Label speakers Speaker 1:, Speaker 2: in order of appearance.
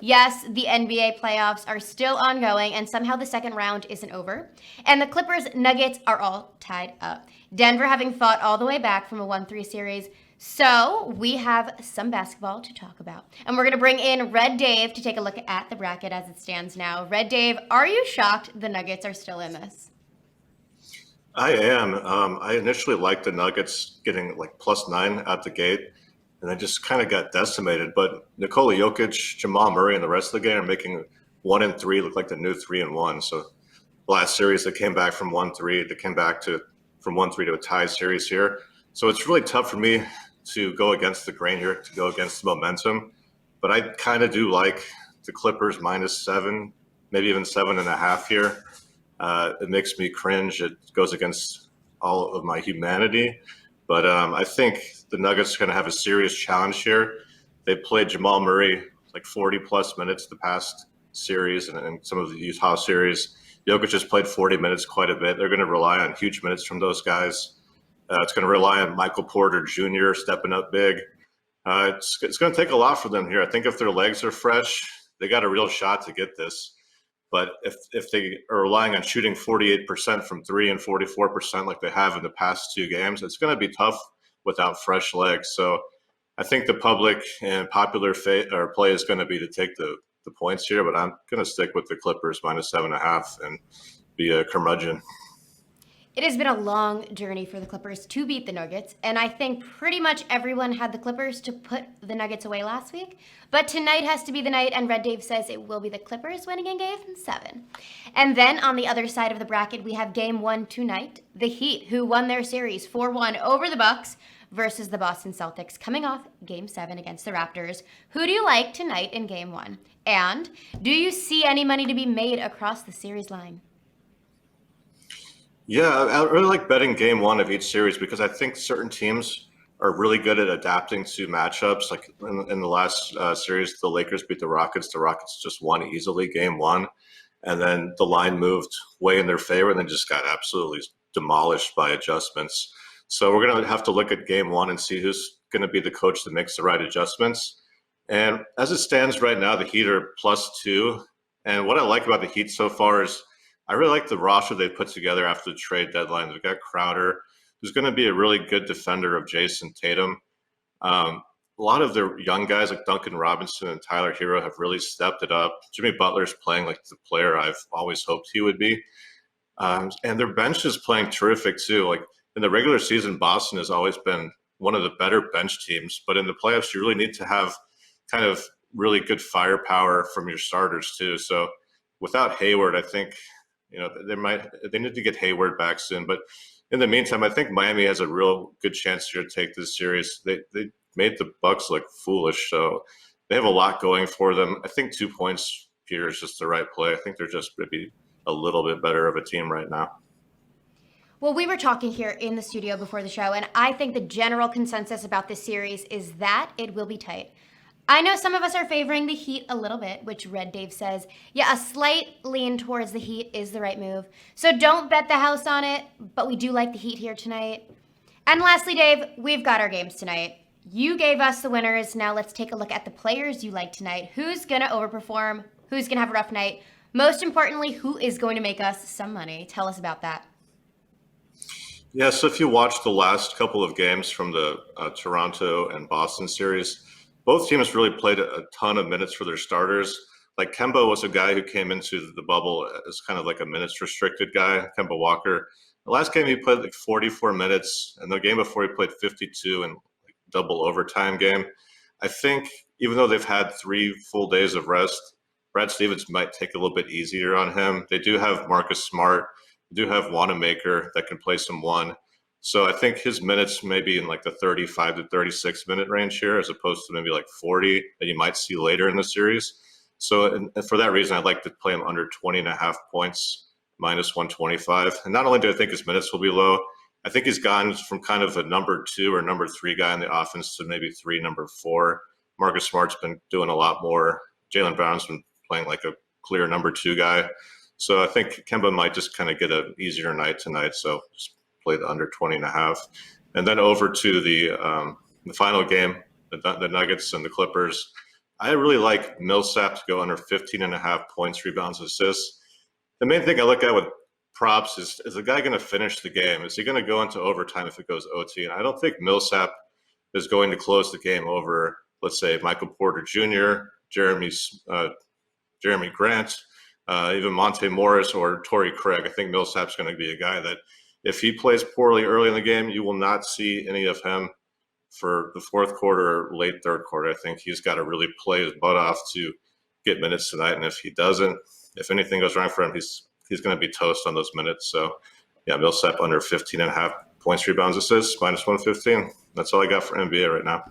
Speaker 1: Yes, the NBA playoffs are still ongoing, and somehow the second round isn't over. And the Clippers Nuggets are all tied up. Denver having fought all the way back from a 1-3 series. So we have some basketball to talk about. And we're going to bring in Red Dave to take a look at the bracket as it stands now. Red Dave, are you shocked the Nuggets are still in this?
Speaker 2: I am. I initially liked the Nuggets getting like +9 out the gate, and I just kind of got decimated. But Nikola Jokic, Jamal Murray, and the rest of the game are making 1-3 look like the new 3-1. So the last series they came back from 1-3, they came back to from 1-3 to a tie series here. So it's really tough for me to go against the grain here, to go against the momentum. But I kind of do like the Clippers -7, maybe even 7.5 here. It makes me cringe. It goes against all of my humanity. But I think the Nuggets are going to have a serious challenge here. They played Jamal Murray like 40-plus minutes the past series and some of the Utah series. Jokic has played 40 minutes quite a bit. They're going to rely on huge minutes from those guys. It's going to rely on Michael Porter Jr. stepping up big. It's going to take a lot for them here. I think if their legs are fresh, they got a real shot to get this. But if they are relying on shooting 48% from three and 44% like they have in the past two games, it's going to be tough without fresh legs. So I think the public and popular play is going to be to take the points here, but I'm going to stick with the Clippers -7.5 and be a curmudgeon.
Speaker 1: It has been a long journey for the Clippers to beat the Nuggets, and I think pretty much everyone had the Clippers to put the Nuggets away last week. But tonight has to be the night, and Red Dave says it will be the Clippers winning in Game 7. And then on the other side of the bracket, we have Game 1 tonight. The Heat, who won their series 4-1 over the Bucks, versus the Boston Celtics, coming off Game 7 against the Raptors. Who do you like tonight in Game 1? And do you see any money to be made across the series line?
Speaker 2: Yeah, I really like betting game one of each series because I think certain teams are really good at adapting to matchups. Like in the last series, the Lakers beat the Rockets. The Rockets just won easily game one. And then the line moved way in their favor and then just got absolutely demolished by adjustments. So we're going to have to look at game one and see who's going to be the coach that makes the right adjustments. And as it stands right now, the Heat are +2. And what I like about the Heat so far is I really like the roster they put together after the trade deadline. They've got Crowder, who's going to be a really good defender of Jason Tatum. A lot of their young guys like Duncan Robinson and Tyler Hero have really stepped it up. Jimmy Butler's playing like the player I've always hoped he would be. And their bench is playing terrific too. Like in the regular season, Boston has always been one of the better bench teams. But in the playoffs, you really need to have kind of really good firepower from your starters too. So without Hayward, I think they need to get Hayward back soon. But in the meantime, I think Miami has a real good chance here to take this series. They made the Bucks look foolish, so they have a lot going for them. I think 2 points here is just the right play. I think they're just maybe a little bit better of a team right now.
Speaker 1: Well, we were talking here in the studio before the show, and I think the general consensus about this series is that it will be tight. I know some of us are favoring the Heat a little bit, which Red Dave says, yeah, a slight lean towards the Heat is the right move. So don't bet the house on it, but we do like the Heat here tonight. And lastly, Dave, we've got our games tonight. You gave us the winners. Now let's take a look at the players you like tonight. Who's going to overperform? Who's going to have a rough night? Most importantly, who is going to make us some money? Tell us about that.
Speaker 2: Yeah, so if you watch the last couple of games from the Toronto and Boston series, both teams really played a ton of minutes for their starters. Like Kemba was a guy who came into the bubble as kind of like a minutes restricted guy, Kemba Walker. The last game he played like 44 minutes, and the game before he played 52 in like double overtime game. I think even though they've had 3 full days of rest, Brad Stevens might take a little bit easier on him. They do have Marcus Smart, they do have Wanamaker that can play some one. So I think his minutes may be in like the 35 to 36 minute range here, as opposed to maybe like 40 that you might see later in the series. So and for that reason, I'd like to play him under 20.5 points, -125. And not only do I think his minutes will be low, I think he's gone from kind of a number 2 or number 3 guy in the offense to maybe 3, number 4. Marcus Smart's been doing a lot more. Jaylen Brown's been playing like a clear number 2 guy. So I think Kemba might just kind of get an easier night tonight. So just play the under 20.5. And then over to the final game, the Nuggets and the Clippers. I really like Millsap to go under 15.5 points, rebounds, assists. The main thing I look at with props is the guy going to finish the game? Is he going to go into overtime if it goes OT? And I don't think Millsap is going to close the game over, let's say, Michael Porter Jr., Jeremy Grant, even Monte Morris or Torrey Craig. I think Millsap's going to be a guy that if he plays poorly early in the game, you will not see any of him for the fourth quarter or late third quarter. I think he's got to really play his butt off to get minutes tonight. And if he doesn't, if anything goes wrong for him, he's going to be toast on those minutes. So, yeah, Millsap under 15.5 points, rebounds, assists, minus 115. That's all I got for NBA right now.